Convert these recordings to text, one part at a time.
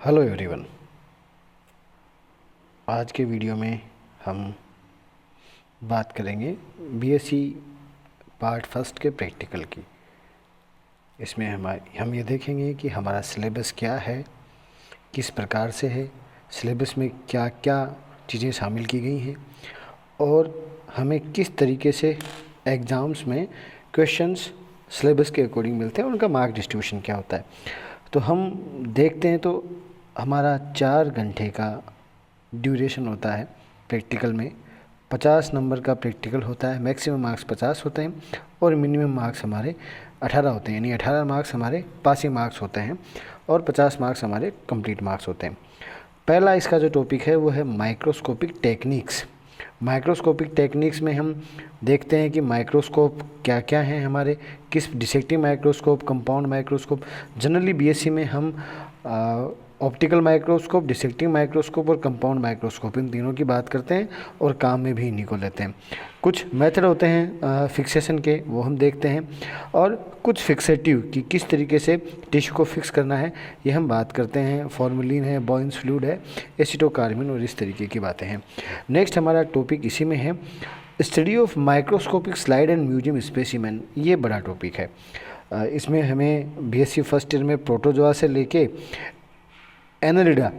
Hello everyone. आज के video में हम बात करेंगे बीएससी पार्ट फर्स्ट के प्रैक्टिकल की। इसमें हम ये देखेंगे कि हमारा सिलेबस क्या है, किस प्रकार से है, सिलेबस में क्या क्या चीज़ें शामिल की गई हैं और हमें किस तरीके से एग्ज़ाम्स में क्वेश्चंस सिलेबस के अकॉर्डिंग मिलते हैं, उनका मार्क डिस्ट्रीब्यूशन क्या होता है। तो हम देखते हैं तो हमारा 4 घंटे का ड्यूरेशन होता है प्रैक्टिकल में। 50 नंबर का प्रैक्टिकल होता है, मैक्सिमम मार्क्स 50 होते हैं और मिनिमम मार्क्स हमारे 18 होते हैं, यानी 18 मार्क्स हमारे पासिंग मार्क्स होते हैं और 50 मार्क्स हमारे कंप्लीट मार्क्स होते हैं। पहला इसका जो टॉपिक है वो है माइक्रोस्कोपिक टेक्निक्स। माइक्रोस्कोपिक टेक्निक्स में हम देखते हैं कि माइक्रोस्कोप क्या क्या हैं हमारे, किस dissecting microscope, compound microscope. Generally BSc में हम ऑप्टिकल माइक्रोस्कोप, डिसेक्टिंग माइक्रोस्कोप और कंपाउंड माइक्रोस्कोप, इन तीनों की बात करते हैं और काम में भी इन्हीं को लेते हैं। कुछ मेथड होते हैं फिक्सेशन के, वो हम देखते हैं, और कुछ फिक्सेटिव कि किस तरीके से टिश्यू को फिक्स करना है, ये हम बात करते हैं। फॉर्मेलिन है, बॉयंस फ्लूइड है, एसिटोकार्बिन और इस तरीके की बातें हैं। नेक्स्ट हमारा टॉपिक इसी में है study of microscopic slide and museum specimen. ये बड़ा टॉपिक है। इसमें हमें बीएससी फर्स्ट ईयर में प्रोटोजोआ से लेके एनालिडा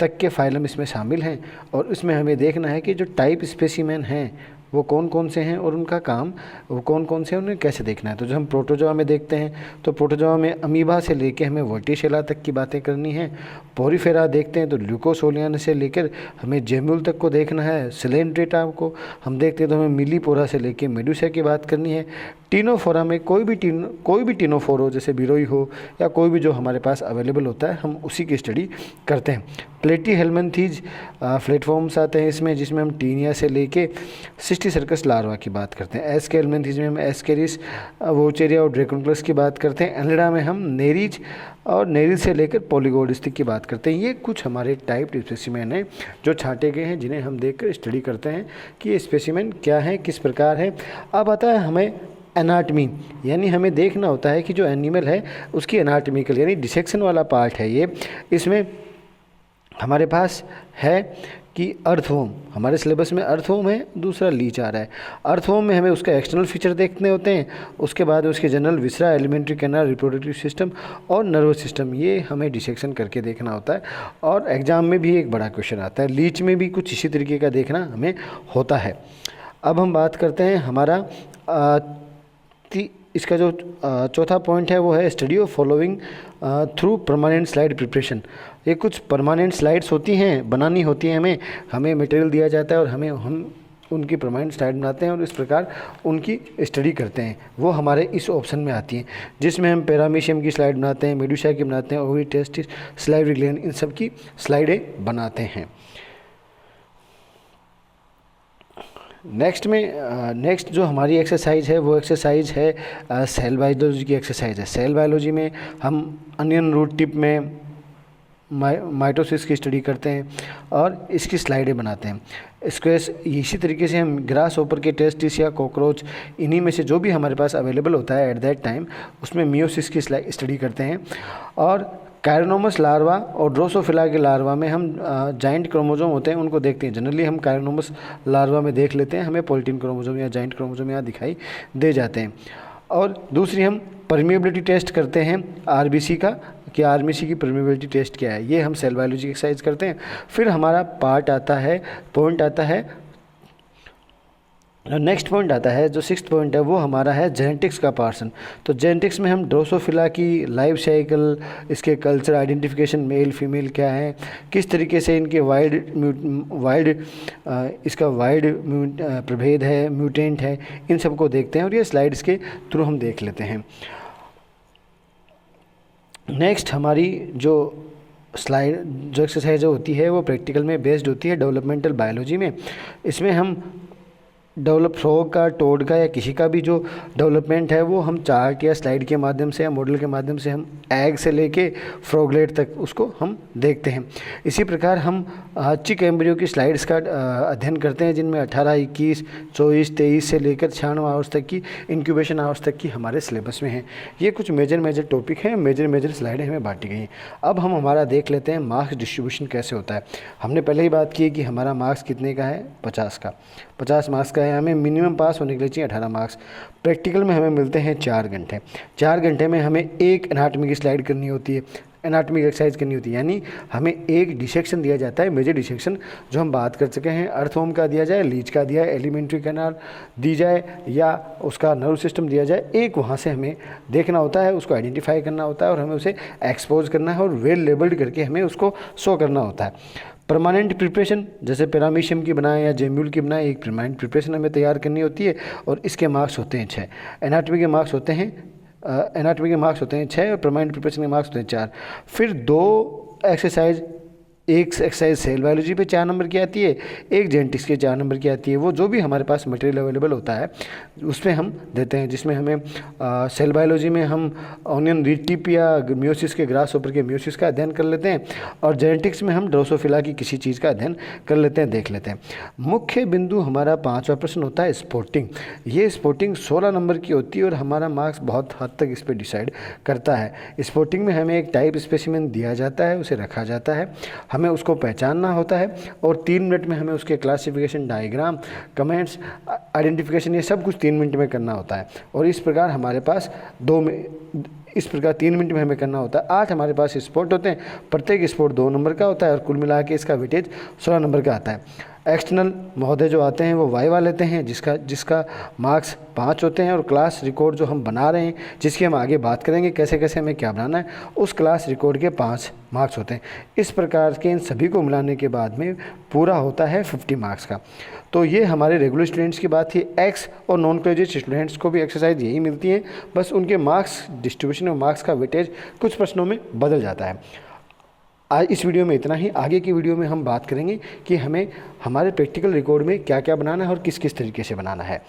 तक के फाइलम इसमें शामिल हैं और इसमें हमें देखना है कि जो टाइप स्पेसिमेन हैं वो कौन कौन से हैं और उनका काम वो कौन कौन से हैं, उन्हें कैसे देखना है। तो जो हम प्रोटोजोआ में देखते हैं तो प्रोटोजोआ में अमीबा से लेके हमें वर्टिसेला तक की बातें करनी है। पोरीफेरा देखते हैं तो ल्यूकोसोलियन से लेकर हमें जेम्यूल तक को देखना है। सिलेंड्रेटा को हम देखते हैं तो हमें मिलीपोरा से लेके मेडुसा की बात करनी है। टीनोफोरा में कोई भी टीनोफोर हो, जैसे बिरोई हो या कोई भी जो हमारे पास अवेलेबल होता है, हम उसी की स्टडी करते हैं। प्लेटीहेल्मिन्थीज प्लेटफॉर्म्स आते हैं इसमें, जिसमें हम टीनिया से लेके सिस्टी सर्कस लार्वा की बात करते हैं। एस्केल्मेंथीज में हम एस्केरिस, वोचेरिया और ड्रैकोनक्लस की बात करते हैं। एनलिडा में हम नेरीज और नेरीज से लेकर पॉलीगोडिस्टिक की बात करते हैं। ये कुछ हमारे टाइप स्पेसिमेन हैं जो छांटे गए हैं, जिन्हें हम देखकर स्टडी करते हैं कि ये स्पेसिमेन क्या है, किस प्रकार है। अब आता है हमें एनाटमी, यानी हमें देखना होता है कि जो एनिमल है उसकी एनाटमिकल यानी डिसेक्शन वाला पार्ट है ये। इसमें हमारे पास है कि अर्थवॉर्म, हमारे सिलेबस में अर्थवॉर्म है, दूसरा लीच आ रहा है। अर्थवॉर्म में हमें उसका एक्सटर्नल फीचर देखने होते हैं, उसके बाद उसके जनरल विसरा, एलिमेंट्री कैनाल, रिप्रोडक्टिव सिस्टम और नर्वस सिस्टम, ये हमें डिसेक्शन करके देखना होता है। और एग्ज़ाम में भी एक बड़ा क्वेश्चन आता है, लीच में भी कुछ इसी तरीके का देखना हमें होता है। अब हम बात करते हैं हमारा इसका जो चौथा पॉइंट है वो है study of following through permanent slide preparation. ये कुछ परमानेंट स्लाइड्स होती हैं, बनानी होती हैं, हमें मटेरियल दिया जाता है और हम उनकी परमानेंट स्लाइड बनाते हैं और इस प्रकार उनकी स्टडी करते हैं। वो हमारे इस ऑप्शन में आती हैं, जिसमें हम पैरामीशियम की स्लाइड बनाते हैं, मेडुसा की बनाते हैं, ओवी टेस्टिस, स्लाइड ग्लैंड, इन सब की स्लाइडें बनाते हैं। नेक्स्ट जो हमारी एक्सरसाइज है वो एक्सरसाइज है सेल बायोलॉजी की एक्सरसाइज है। सेल बायोलॉजी में हम अनियन रूट टिप में माइटोसिस की स्टडी करते हैं और इसकी स्लाइडें बनाते हैं। इसको इसी तरीके से हम ग्रास ओपर के टेस्टिस या कॉकरोच, इन्हीं में से जो भी हमारे पास अवेलेबल होता है एट दैट टाइम, उसमें मियोसिस की स्टडी करते हैं। और कायरोनोमस लार्वा और ड्रोसोफिला के लार्वा में हम जाइंट क्रोमोजोम होते हैं उनको देखते हैं। जनरली हम कायरोनोमस लार्वा में देख लेते हैं, हमें पॉलिटीन क्रोमोजोम या जाइंट क्रोमोजोम यहाँ दिखाई दे जाते हैं। और दूसरी हम परमिएबिलिटी टेस्ट करते हैं आरबीसी का, कि आरबीसी की परमिएबिलिटी टेस्ट क्या है, ये हम सेल बायोलॉजी एक्सरसाइज करते हैं। फिर हमारा पॉइंट आता है नेक्स्ट पॉइंट आता है, जो 6th पॉइंट है वो हमारा है जेनेटिक्स का पार्सन। तो जेनेटिक्स में हम ड्रोसोफिला की लाइफ साइकिल, इसके कल्चर आइडेंटिफिकेशन, मेल फीमेल क्या है, किस तरीके से इनके इसका वाइड प्रभेद है, म्यूटेंट है, इन सबको देखते हैं और ये स्लाइड्स के थ्रू हम देख लेते हैं। नेक्स्ट हमारी जो एक्सरसाइज होती है वो प्रैक्टिकल में बेस्ड होती है डेवलपमेंटल बायोलॉजी में। इसमें हम डेवलप फ्रॉग का, टोड का या किसी का भी जो डेवलपमेंट है वो हम चार्ट या स्लाइड के माध्यम से या मॉडल के माध्यम से हम एग से लेके फ्रॉगलेट तक उसको हम देखते हैं। इसी प्रकार हम चिक एम्ब्रियो की स्लाइड्स का अध्ययन करते हैं, जिनमें 18, 21, 24, 23 से लेकर 96 आवर्स तक की इंक्यूबेशन आवर्स तक की हमारे सिलेबस में हैं। ये कुछ मेजर टॉपिक हैं, मेजर स्लाइडें हमें बांटी गई हैं। अब हम हमारा देख लेते हैं मार्क्स डिस्ट्रीब्यूशन कैसे होता है। हमने पहले ही बात की है कि हमारा मार्क्स कितने का है, 50 का, 50 मार्क्स का है। हमें मिनिमम पास होने के लिए चाहिए 18 मार्क्स। प्रैक्टिकल में हमें मिलते हैं 4 घंटे। 4 घंटे में हमें एक एनाटॉमी की स्लाइड करनी होती है, एनाटॉमिक एक्सरसाइज करनी होती है, यानी हमें एक डिसेक्शन दिया जाता है, मेजर डिसेक्शन जो हम बात कर चुके हैं। अर्थवॉर्म का दिया जाए, लीच का दिया है, एलिमेंट्री कैनाल दी जाए या उसका नर्व सिस्टम दिया जाए। एक वहाँ से हमें देखना होता है, उसको आइडेंटिफाई करना होता है और हमें उसे एक्सपोज करना है और वेल लेबल्ड करके हमें उसको शो करना होता है। परमानेंट प्रिपरेशन जैसे पैरामीशियम की बनाए या जेम्यूल की बनाए, एक परमानेंट प्रिपरेशन हमें तैयार करनी होती है और इसके मार्क्स होते हैं 6। एनाटॉमी के मार्क्स होते हैं 6 और परमानेंट प्रिपरेशन के मार्क्स होते हैं 4। फिर 2 एक्सरसाइज, एक एक्सरसाइज सेल बायोलॉजी पे 4 नंबर की आती है, एक जेनेटिक्स के 4 नंबर की आती है। वो जो भी हमारे पास मटेरियल अवेलेबल होता है उसमें हम देते हैं, जिसमें हमें सेल बायोलॉजी में हम ऑनियन रीड टिप या मियोसिस के ग्रास ऊपर के मियोसिस का अध्ययन कर लेते हैं और जेनेटिक्स में हम ड्रोसोफिला की किसी चीज़ का अध्ययन कर लेते हैं, देख लेते हैं। मुख्य बिंदु हमारा 5वां प्रश्न होता है स्पोर्टिंग। ये स्पोर्टिंग 16 नंबर की होती है और हमारा मार्क्स बहुत हद तक इस पर डिसाइड करता है। स्पोर्टिंग में हमें एक टाइप स्पेसिमेन दिया जाता है, उसे रखा जाता है, हमें उसको पहचानना होता है और 3 मिनट में हमें उसके क्लासिफिकेशन, डायग्राम, कमेंट्स, आइडेंटिफिकेशन, ये सब कुछ 3 मिनट में करना होता है। और इस प्रकार हमारे पास 3 मिनट में हमें करना होता है। 8 हमारे पास स्पोर्ट होते हैं, प्रत्येक स्पोर्ट 2 नंबर का होता है और कुल मिला के इसका वेटेज 16 नंबर का आता है। एक्सटर्नल महोदय जो आते हैं वो वाइवा लेते हैं, जिसका मार्क्स 5 होते हैं और क्लास रिकॉर्ड जो हम बना रहे हैं, जिसकी हम आगे बात करेंगे कैसे कैसे हमें क्या बनाना है, उस क्लास रिकॉर्ड के 5 मार्क्स होते हैं। इस प्रकार के इन सभी को मिलाने के बाद में पूरा होता है 50 मार्क्स का। तो ये हमारे रेगुलर स्टूडेंट्स की बात थी। एक्स और नॉन ग्रेजुएट स्टूडेंट्स को भी एक्सरसाइज यही मिलती है, बस उनके मार्क्स डिस्ट्रीब्यूशन और मार्क्स का वेटेज कुछ प्रश्नों में बदल जाता है। आज इस वीडियो में इतना ही। आगे की वीडियो में हम बात करेंगे कि हमें हमारे प्रैक्टिकल रिकॉर्ड में क्या क्या बनाना है और किस किस तरीके से बनाना है।